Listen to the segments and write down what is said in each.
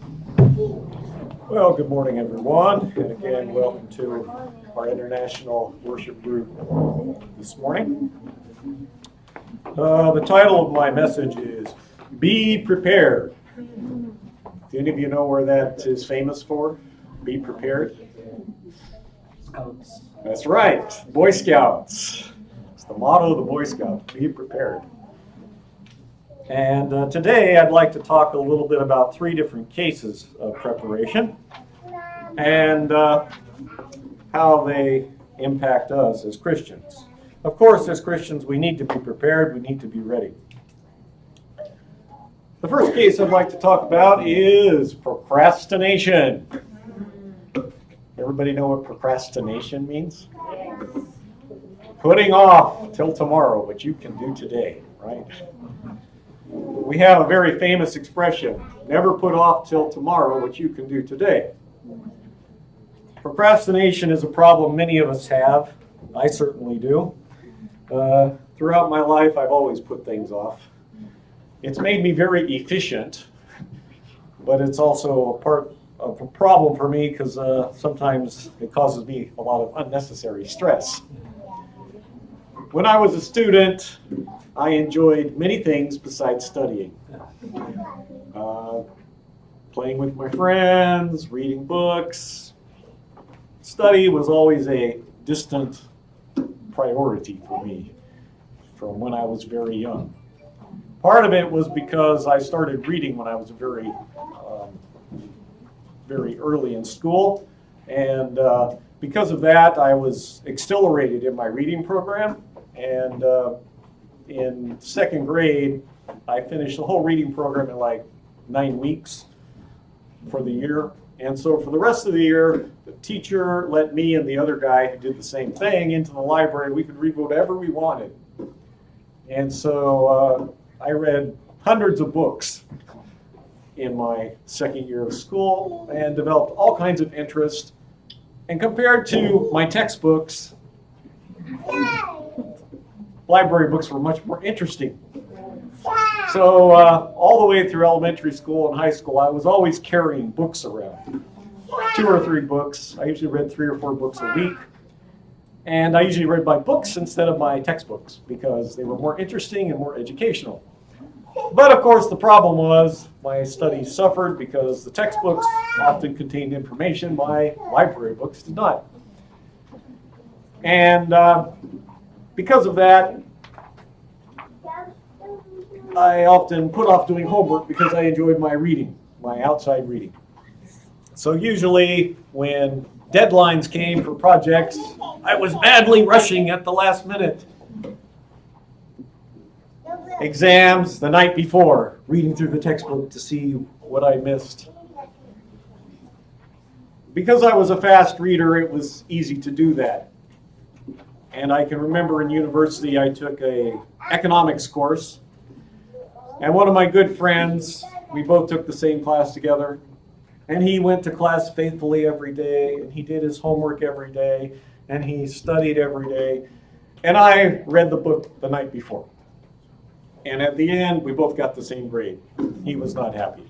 Well, good morning, everyone, and again, welcome to our international worship group this morning. The title of my message is Be Prepared. Do any of you know where that is famous for? Be prepared? Scouts. That's right, Boy Scouts. It's the motto of the Boy Scouts, be prepared. And today I'd like to talk a little bit about three different cases of preparation and how they impact us as Christians. Of course, as Christians, we need to be prepared, we need to be ready. The first case I'd like to talk about is procrastination. Everybody know what procrastination means? Putting off till tomorrow what you can do today, right? We have a very famous expression, never put off till tomorrow what you can do today. Procrastination is a problem many of us have. I certainly do. Throughout my life, I've always put things off. It's made me very efficient, but it's also a part of a problem for me because sometimes it causes me a lot of unnecessary stress. When I was a student, I enjoyed many things besides studying. Playing with my friends, reading books. Study was always a distant priority for me from when I was very young. Part of it was because I started reading when I was very early in school, and because of that, I was accelerated in my reading program, and in second grade, I finished the whole reading program in like 9 weeks for the year. And so for the rest of the year, the teacher let me and the other guy who did the same thing into the library. We could read whatever we wanted. And so I read hundreds of books in my second year of school and developed all kinds of interest. And compared to my textbooks, library books were much more interesting. So all the way through elementary school and high school, I was always carrying books around. 2 or 3 books. I usually read 3 or 4 books a week. And I usually read my books instead of my textbooks because they were more interesting and more educational. But of course, the problem was my studies suffered because the textbooks often contained information my library books did not. And because of that, I often put off doing homework because I enjoyed my reading, my outside reading. So usually when deadlines came for projects, I was madly rushing at the last minute. Exams the night before, reading through the textbook to see what I missed. Because I was a fast reader, it was easy to do that. And I can remember in university I took an economics course. And one of my good friends, we both took the same class together. And he went to class faithfully every day. And he did his homework every day. And he studied every day. And I read the book the night before. And at the end, we both got the same grade. He was not happy.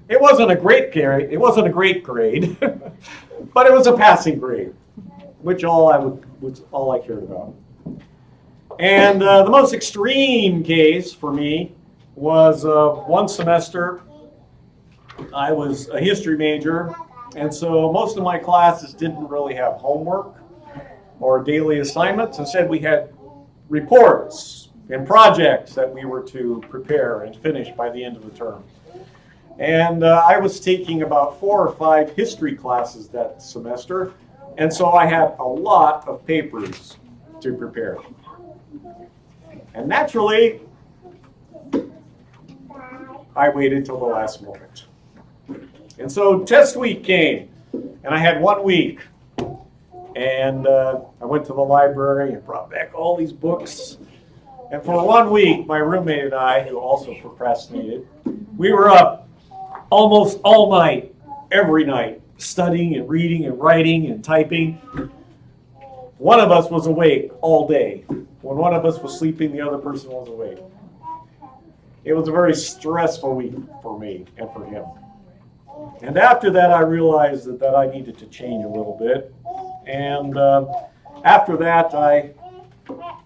It wasn't a great grade. It wasn't a great grade. But it was a passing grade, which was all I cared about. And the most extreme case for me was one semester. I was a history major, and so most of my classes didn't really have homework or daily assignments. Instead, we had reports and projects that we were to prepare and finish by the end of the term. And I was taking about 4 or 5 history classes that semester, and so I had a lot of papers to prepare. And naturally, I waited till the last moment. And so test week came, and I had 1 week. And I went to the library and brought back all these books. And for 1 week, my roommate and I, who also procrastinated, we were up almost all night, every night, studying and reading and writing and typing. One of us was awake all day. When one of us was sleeping, the other person was awake. It was a very stressful week for me and for him. And after that, I realized that I needed to change a little bit. And after that, I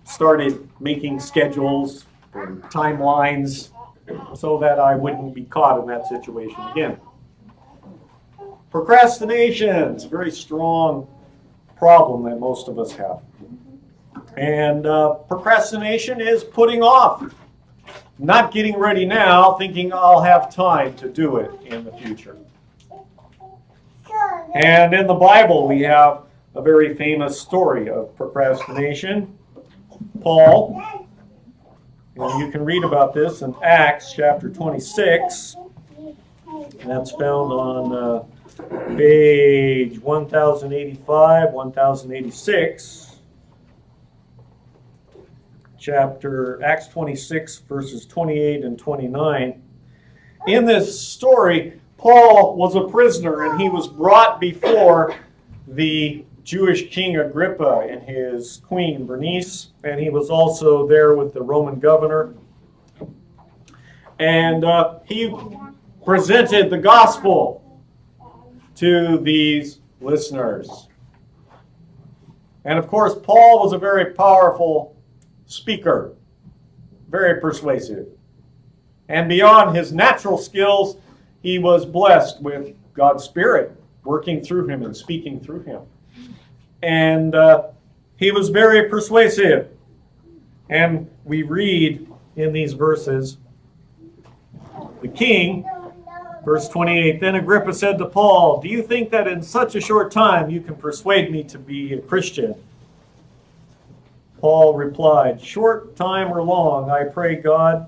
started making schedules and timelines so that I wouldn't be caught in that situation again. Procrastination is a very strong problem that most of us have. And procrastination is putting off, not getting ready now, thinking I'll have time to do it in the future. And in the Bible, we have a very famous story of procrastination. Paul, and you can read about this in Acts chapter 26, and that's found on page 1085, 1086. Acts 26, verses 28 and 29. In this story, Paul was a prisoner, and he was brought before the Jewish king Agrippa and his queen Bernice, and he was also there with the Roman governor. And he presented the gospel to these listeners. And of course, Paul was a very powerful speaker, very persuasive. And beyond his natural skills, he was blessed with God's Spirit working through him and speaking through him. And he was very persuasive. And we read in these verses, the king, verse 28, then Agrippa said to Paul, do you think that in such a short time you can persuade me to be a Christian? Paul replied, short time or long, I pray God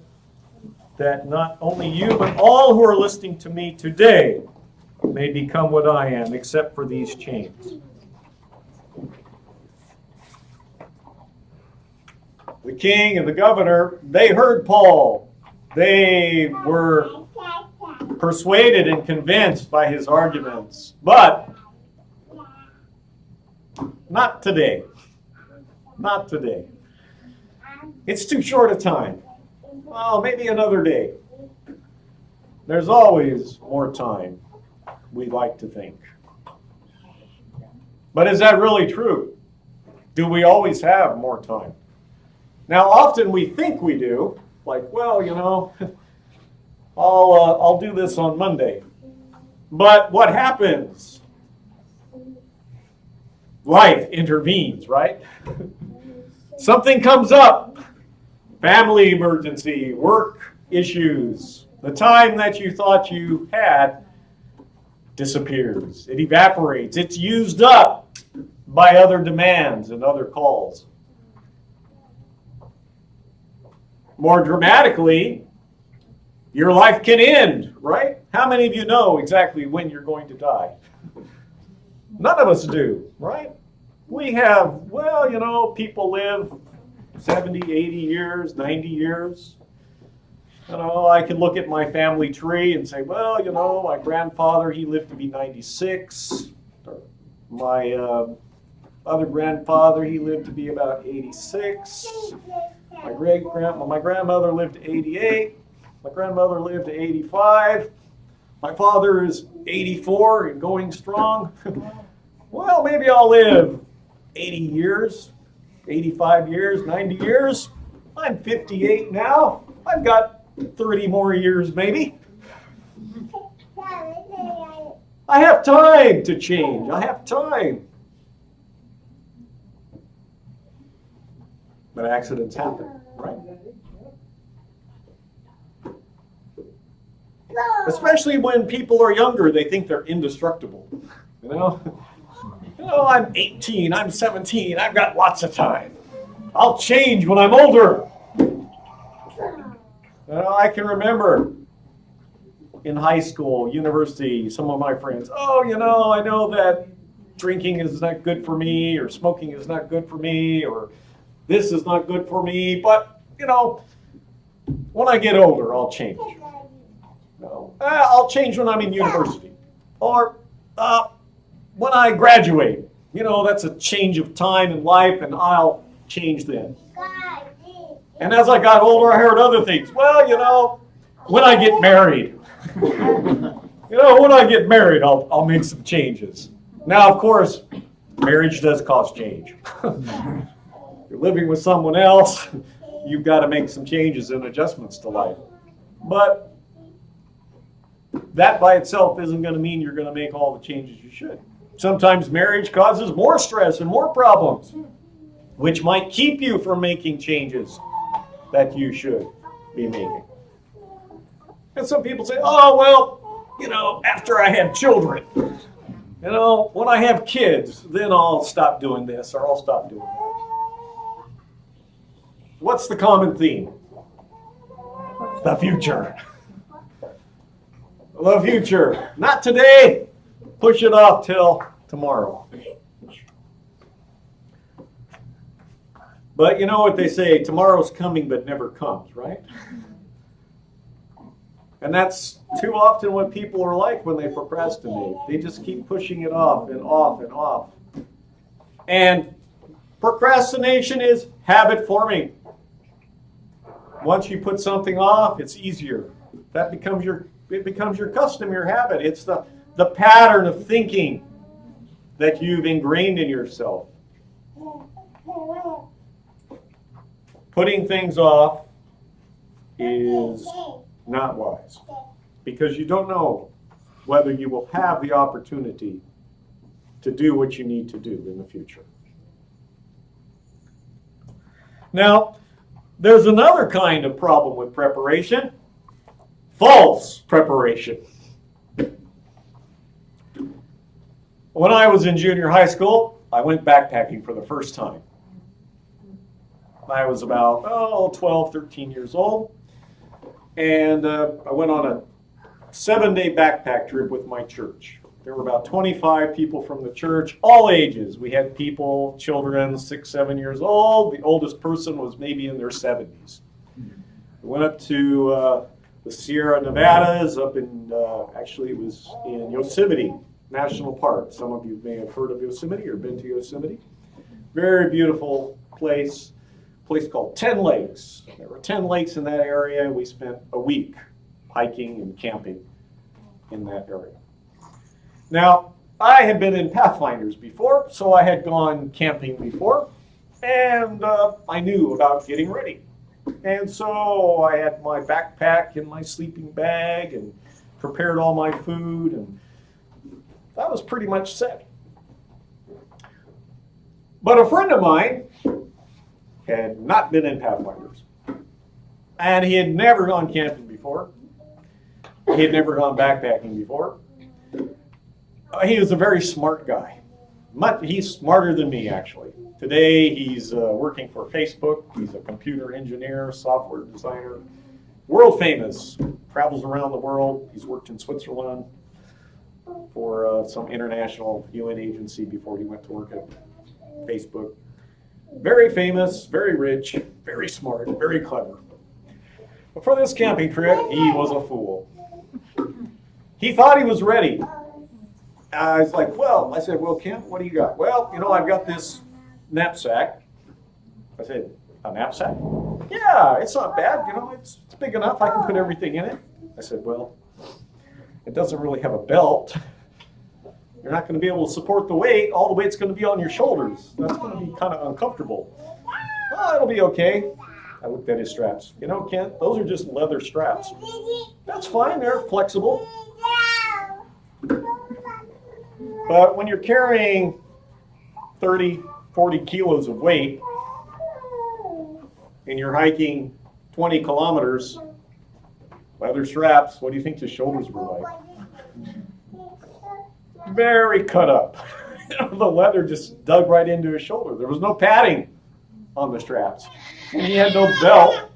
that not only you, but all who are listening to me today may become what I am, except for these chains. The king and the governor, they heard Paul. They were persuaded and convinced by his arguments. But not today. Not today. It's too short a time. Well, maybe another day. There's always more time, we like to think. But is that really true? Do we always have more time? Now, often we think we do. Like, well, you know, I'll do this on Monday. But what happens? Life intervenes, right? Something comes up. Family emergency, work issues. The time that you thought you had disappears. It evaporates. It's used up by other demands and other calls. More dramatically, your life can end, right? How many of you know exactly when you're going to die? None of us do, right? We have, well, you know, people live 70, 80 years, 90 years. You know, I can look at my family tree and say, well, you know, my grandfather, he lived to be 96. My other grandfather, he lived to be about 86. My grandmother lived to 88. My grandmother lived to 85. My father is 84 and going strong. Well, maybe I'll live 80 years, 85 years, 90 years. I'm 58 now. I've got 30 more years maybe. I have time to change. I have time. But accidents happen, right? Especially when people are younger, they think they're indestructible. You know, I'm 18, I'm 17, I've got lots of time. I'll change when I'm older. I can remember in high school, university, some of my friends, oh, you know, I know that drinking is not good for me, or smoking is not good for me, or this is not good for me, but, you know, when I get older, I'll change. No, I'll change when I'm in university. Or when I graduate. You know, that's a change of time in life, and I'll change then. And as I got older, I heard other things. Well, you know, when I get married. You when I get married, I'll make some changes. Now, of course, marriage does cause change. You're living with someone else, you've got to make some changes and adjustments to life. But that by itself isn't going to mean you're going to make all the changes you should. Sometimes marriage causes more stress and more problems, which might keep you from making changes that you should be making. And some people say, oh, well, after I have children, when I have kids, then I'll stop doing this or I'll stop doing that. What's the common theme? The future. The future. Not today. Push it off till tomorrow. But you know what they say, tomorrow's coming but never comes, right? And that's too often what people are like when they procrastinate. They just keep pushing it off and off and off. And procrastination is habit forming. Once you put something off, it's easier. It becomes your custom, your habit. It's the pattern of thinking that you've ingrained in yourself. Putting things off is not wise, because you don't know whether you will have the opportunity to do what you need to do in the future. Now, there's another kind of problem with preparation: false preparation. When I was in junior high school, I went backpacking for the first time. I was about 12, 13 years old. And I went on a 7-day backpack trip with my church. There were about 25 people from the church, all ages. We had people, children, 6, 7 years old. The oldest person was maybe in their 70s. We went up to the Sierra Nevadas, up in, actually it was in Yosemite National Park. Some of you may have heard of Yosemite or been to Yosemite. Very beautiful place called 10 Lakes. There were 10 lakes in that area. We spent a week hiking and camping in that area. Now, I had been in Pathfinders before, so I had gone camping before, and I knew about getting ready. And so I had my backpack and my sleeping bag and prepared all my food, and that was pretty much set. But a friend of mine had not been in Pathfinders, and he had never gone camping before. He had never gone backpacking before. He was a very smart guy. He's smarter than me, actually. Today, he's working for Facebook. He's a computer engineer, software designer, world famous, travels around the world. He's worked in Switzerland for some international UN agency before he went to work at Facebook. Very famous, very rich, very smart, very clever. But for this camping trip, he was a fool. He thought he was ready. I said, well, Kent, what do you got? Well, I've got this knapsack. I said, a knapsack? Yeah, it's not bad. It's big enough. I can put everything in it. I said, well, it doesn't really have a belt. You're not going to be able to support the weight. All the weight's going to be on your shoulders. That's going to be kind of uncomfortable. Oh, it'll be okay. I looked at his straps. Kent, those are just leather straps. That's fine. They're flexible. But when you're carrying 30, 40 kilos of weight and you're hiking 20 kilometers, leather straps, what do you think the shoulders were like? Very cut up. The leather just dug right into his shoulder. There was no padding on the straps. And he had no belt.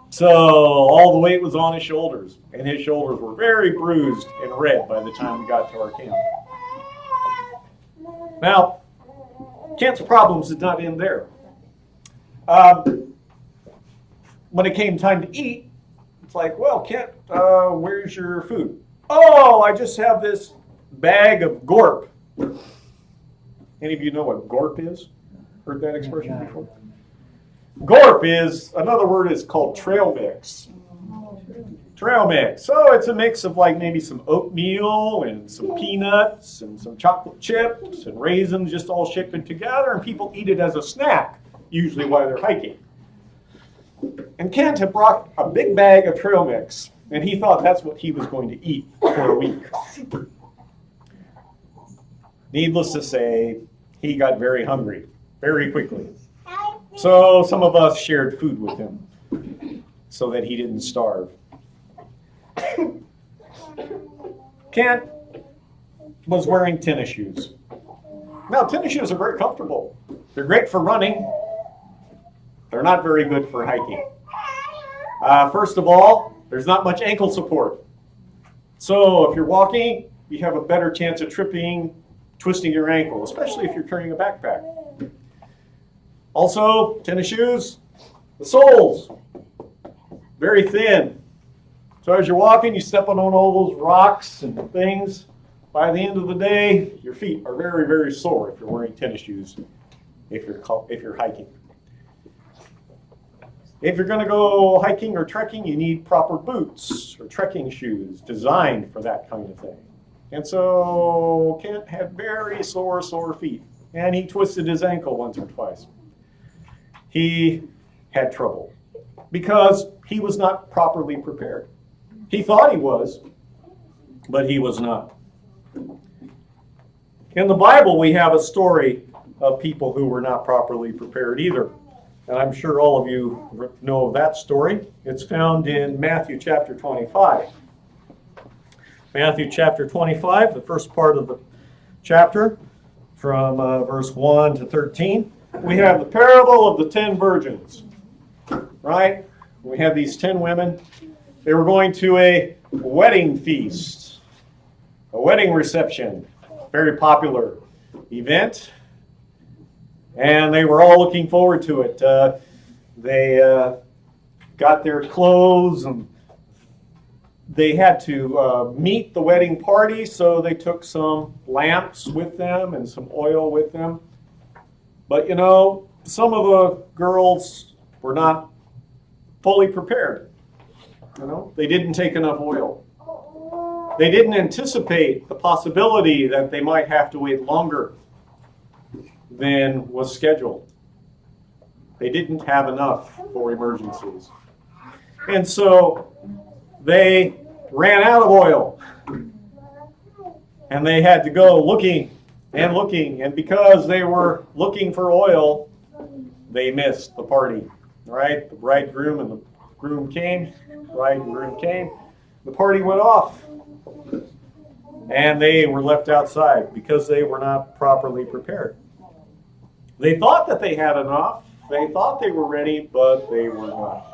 So all the weight was on his shoulders. And his shoulders were very bruised and red by the time we got to our camp. Now, Kent's problems did not end there. When it came time to eat, it's like, well, Kent, where's your food? Oh, I just have this bag of gorp. Any of you know what gorp is? Heard that expression before? Gorp is, another word is called trail mix. Trail mix. So it's a mix of like maybe some oatmeal and some peanuts and some chocolate chips and raisins just all shaken together, and people eat it as a snack, usually while they're hiking. And Kent had brought a big bag of trail mix, and he thought that's what he was going to eat for a week. Needless to say, he got very hungry very quickly. So some of us shared food with him so that he didn't starve. Kent was wearing tennis shoes. Now, tennis shoes are very comfortable. They're great for running. They're not very good for hiking. First of all, there's not much ankle support. So if you're walking, you have a better chance of tripping, twisting your ankle, especially if you're carrying a backpack. Also, tennis shoes, the soles, very thin. So as you're walking, you step on all those rocks and things. By the end of the day, your feet are very, very sore if you're wearing tennis shoes, if you're hiking. If you're going to go hiking or trekking, you need proper boots or trekking shoes designed for that kind of thing. And so Kent had very sore feet, and he twisted his ankle once or twice. He had trouble because he was not properly prepared. He thought he was, but he was not. In the Bible, we have a story of people who were not properly prepared either. And I'm sure all of you know of that story. It's found in Matthew chapter 25. Matthew chapter 25, the first part of the chapter, from verse 1 to 13. We have the parable of the 10 virgins, right? We have these 10 women. They were going to a wedding feast, a wedding reception, very popular event. And they were all looking forward to it. They got their clothes, and they had to meet the wedding party, so they took some lamps with them and some oil with them. But you know, some of the girls were not fully prepared. You know, they didn't take enough oil. They didn't anticipate the possibility that they might have to wait longer than was scheduled. They didn't have enough for emergencies. And so they ran out of oil. And they had to go looking and looking. And because they were looking for oil, they missed the party. Right? The bridegroom and the groom came. Bride and groom came. The party went off. And they were left outside because they were not properly prepared. They thought that they had enough. They thought they were ready, but they were not.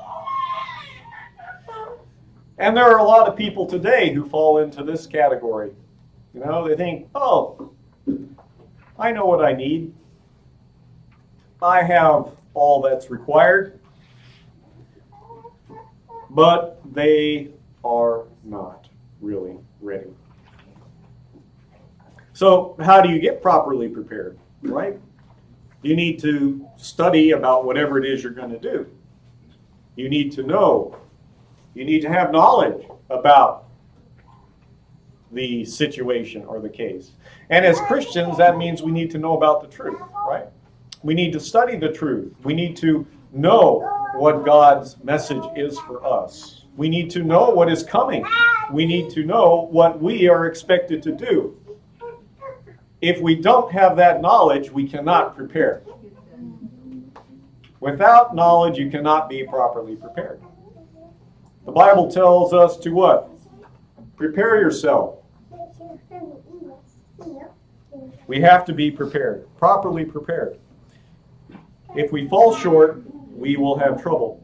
And there are a lot of people today who fall into this category. You know, they think, oh, I know what I need. I have all that's required. But they are not really ready. So how do you get properly prepared, right? You need to study about whatever it is you're going to do. You need to know. You need to have knowledge about the situation or the case. And as Christians, that means we need to know about the truth, right? We need to study the truth. We need to know what God's message is for us. We need to know what is coming. We need to know what we are expected to do. If we don't have that knowledge, we cannot prepare. Without knowledge, you cannot be properly prepared. The Bible tells us to what? Prepare yourself. We have to be prepared, properly prepared. If we fall short, we will have trouble.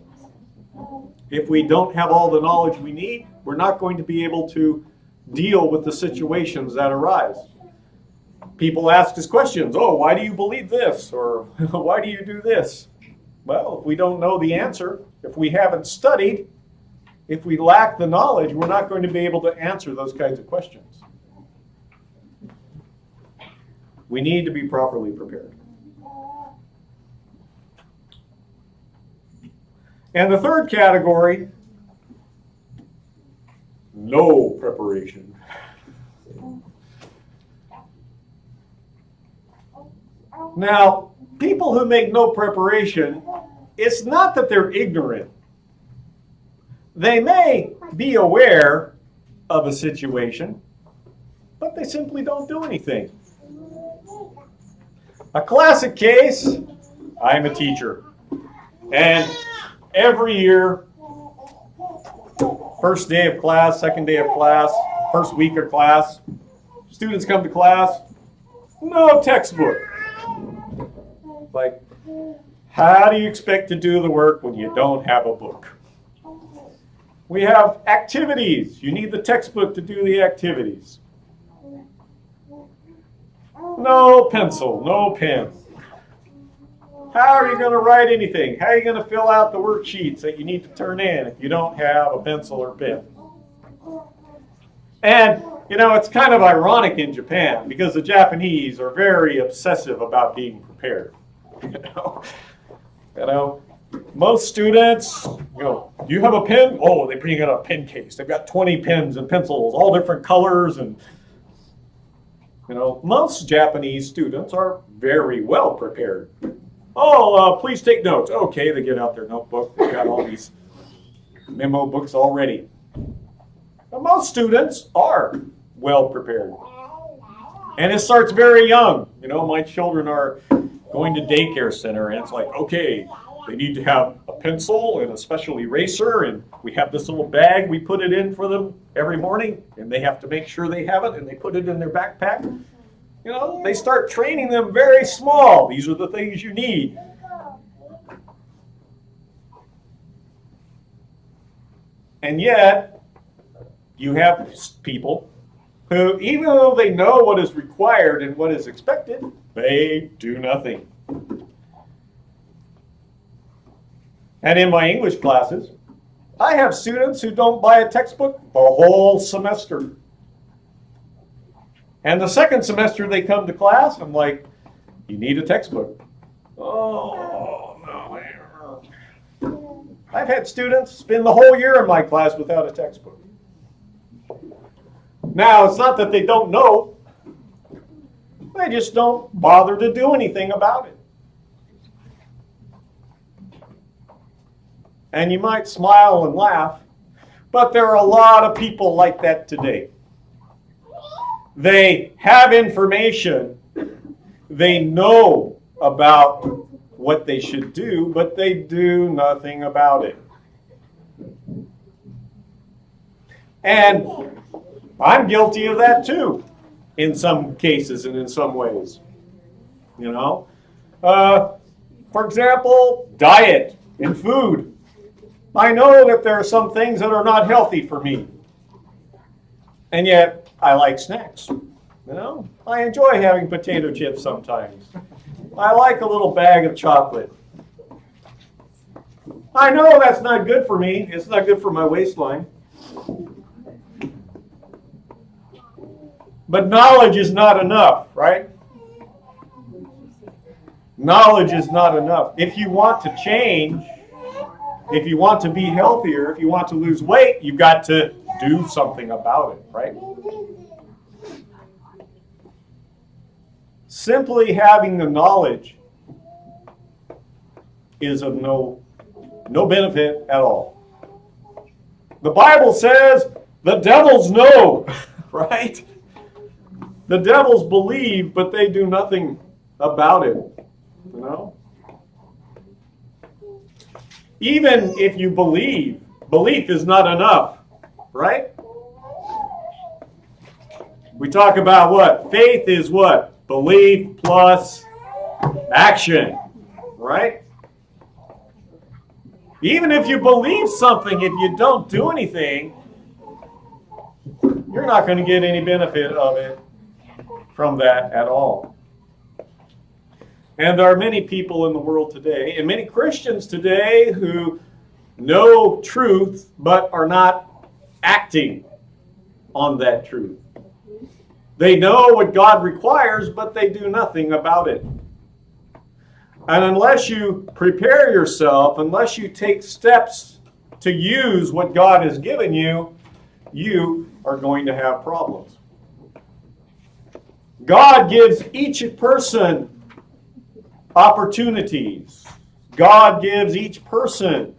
If we don't have all the knowledge we need, we're not going to be able to deal with the situations that arise. People ask us questions. Oh, why do you believe this? Or why do you do this? Well, if we don't know the answer, if we haven't studied, if we lack the knowledge, we're not going to be able to answer those kinds of questions. We need to be properly prepared. And the third category no preparation. Now, people who make no preparation, it's not that they're ignorant. They may be aware of a situation, but they simply don't do anything. A classic case, I'm a teacher. And every year, first day of class, second day of class, first week of class, students come to class, no textbook. Like, how do you expect to do the work when you don't have a book? We have activities. You need the textbook to do the activities. No pencil, no pen. How are you going to write anything? How are you going to fill out the worksheets that you need to turn in if you don't have a pencil or pen? And, you know, it's kind of ironic in Japan because the Japanese are very obsessive about being prepared. You know, most students, do you have a pen? Oh, they bring out a pen case. They've got 20 pens and pencils, all different colors. And, most Japanese students are very well prepared. Oh, please take notes. Okay, they get out their notebook. They've got all these memo books already. But most students are well prepared. And it starts very young. My children are going to daycare center, and it's like, okay, they need to have a pencil and a special eraser, and we have this little bag we put it in for them every morning, and they have to make sure they have it, and they put it in their backpack. They start training them very small. These are the things you need. And yet, you have people who, even though they know what is required and what is expected, they do nothing. And in my English classes, I have students who don't buy a textbook the whole semester. And the second semester they come to class, I'm like, you need a textbook. Oh, no. I've had students spend the whole year in my class without a textbook. Now, it's not that they don't know. They just don't bother to do anything about it. And you might smile and laugh, but there are a lot of people like that today. They have information, they know about what they should do, but they do nothing about it. And I'm guilty of that too, in some cases and in some ways. For example, diet and food. I know that there are some things that are not healthy for me. And yet, I like snacks. I enjoy having potato chips sometimes. I like a little bag of chocolate. I know that's not good for me. It's not good for my waistline. But knowledge is not enough, right? Knowledge is not enough. If you want to change, if you want to be healthier, if you want to lose weight, you've got to do something about it, right? Simply having the knowledge is of no benefit at all. The Bible says the devils know, right? The devils believe, but they do nothing about it, Even if you believe, belief is not enough, right? We talk about what? Faith is what? Belief plus action, right? Even if you believe something, if you don't do anything, you're not going to get any benefit of it from that at all. And there are many people in the world today, and many Christians today, who know truth but are not acting on that truth. They know what God requires, but they do nothing about it. And unless you prepare yourself, unless you take steps to use what God has given you, you are going to have problems. God gives each person opportunities. God gives each person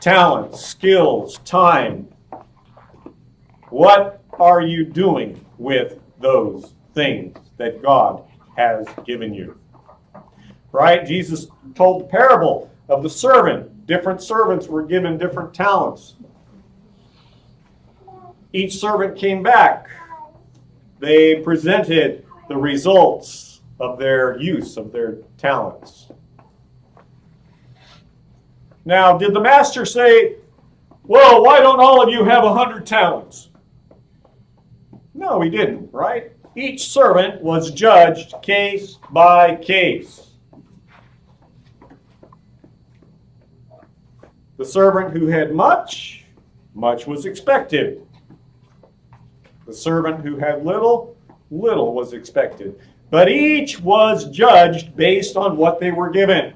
talents, skills, time. What are you doing with those things that God has given you? Right? Jesus told the parable of the servant. Different servants were given different talents. Each servant came back. They presented the results of their use of their talents. Now, did the master say, well, why don't all of you have 100 talents? No, he didn't, right? Each servant was judged case by case. The servant who had much, much was expected. The servant who had little, little was expected. But each was judged based on what they were given.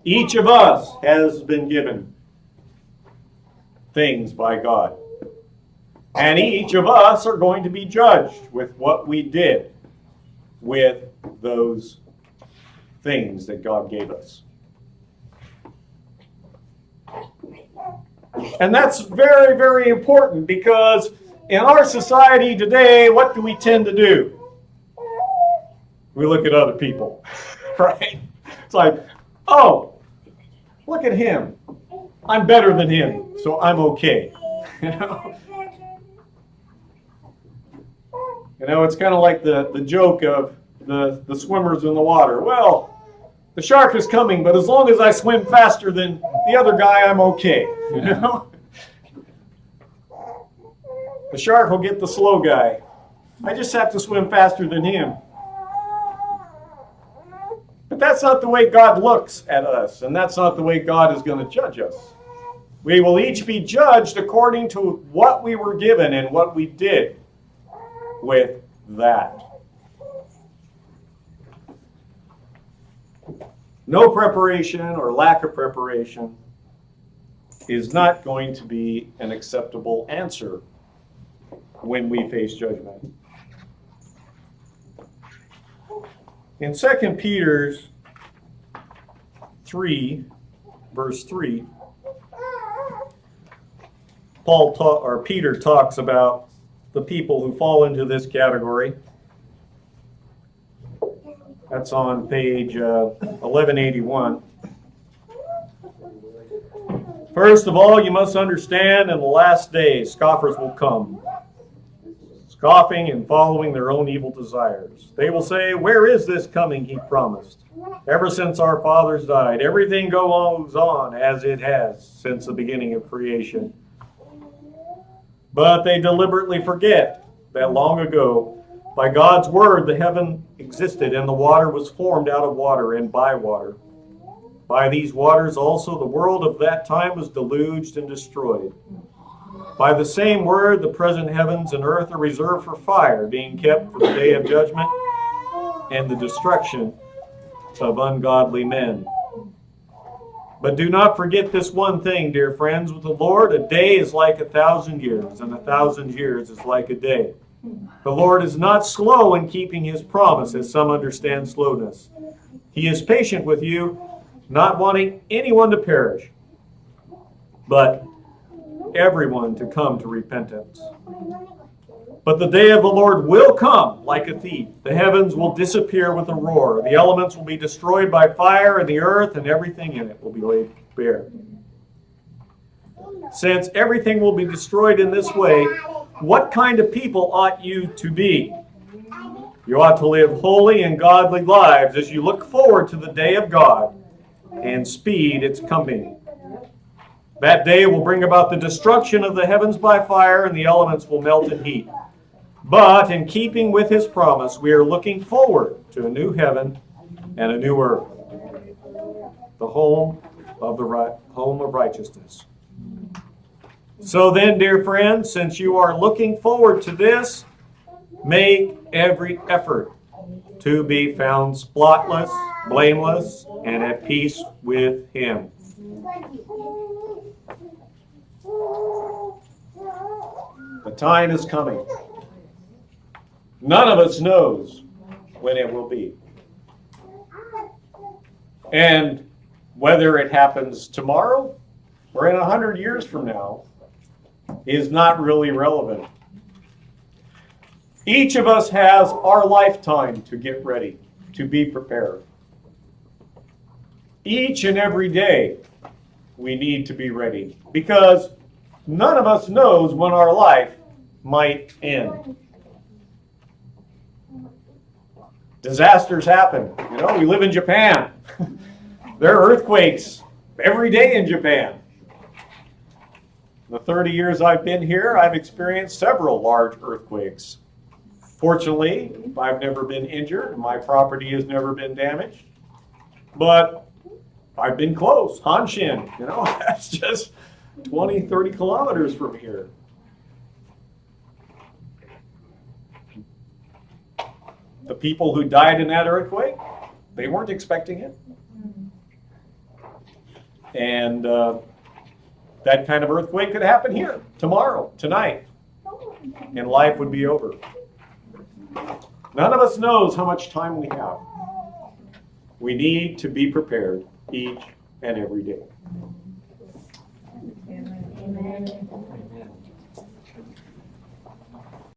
Each of us has been given things by God. And each of us are going to be judged with what we did with those things that God gave us. And that's very, very important, because in our society today, what do we tend to do? We look at other people, right? It's like, oh, look at him. I'm better than him, so I'm okay. You know, it's kind of like the joke of the swimmers in the water. Well, the shark is coming, but as long as I swim faster than the other guy, I'm okay. You know? The shark will get the slow guy. I just have to swim faster than him. But that's not the way God looks at us, and that's not the way God is going to judge us. We will each be judged according to what we were given and what we did with that. No preparation or lack of preparation is not going to be an acceptable answer when we face judgment. In 2 Peter 3, verse 3, Peter talks about the people who fall into this category. That's on page 1181. First of all, you must understand in the last days scoffers will come, scoffing and following their own evil desires. They will say, where is this coming he promised? Ever since our fathers died, everything goes on as it has since the beginning of creation. But they deliberately forget that long ago, by God's word, the heaven existed, and the water was formed out of water and by water. By these waters also the world of that time was deluged and destroyed. By the same word, the present heavens and earth are reserved for fire, being kept for the day of judgment and the destruction of ungodly men. But do not forget this one thing, dear friends. With the Lord, a day is like 1,000 years, and 1,000 years is like a day. The Lord is not slow in keeping his promise, as some understand slowness. He is patient with you, not wanting anyone to perish, but everyone to come to repentance. But the day of the Lord will come like a thief. The heavens will disappear with a roar. The elements will be destroyed by fire, and the earth and everything in it will be laid bare. Since everything will be destroyed in this way, what kind of people ought you to be? You ought to live holy and godly lives as you look forward to the day of God and speed its coming. That day will bring about the destruction of the heavens by fire, and the elements will melt in heat. But in keeping with his promise, we are looking forward to a new heaven and a new earth, the home of righteousness. So then, dear friends, since you are looking forward to this, make every effort to be found spotless, blameless, and at peace with him. time is coming. None of us knows when it will be. And whether it happens tomorrow or in 100 years from now is not really relevant. Each of us has our lifetime to get ready, to be prepared. Each and every day we need to be ready because none of us knows when our life might end. Disasters happen. You know, we live in Japan. There are earthquakes every day in Japan. The 30 years I've been here, I've experienced several large earthquakes. Fortunately, I've never been injured and my property has never been damaged. But I've been close. Hanshin, you know, that's just 20, 30 kilometers from here. The people who died in that earthquake, they weren't expecting it. And that kind of earthquake could happen here tomorrow, tonight, and life would be over. None of us knows how much time we have. We need to be prepared each and every day. Amen.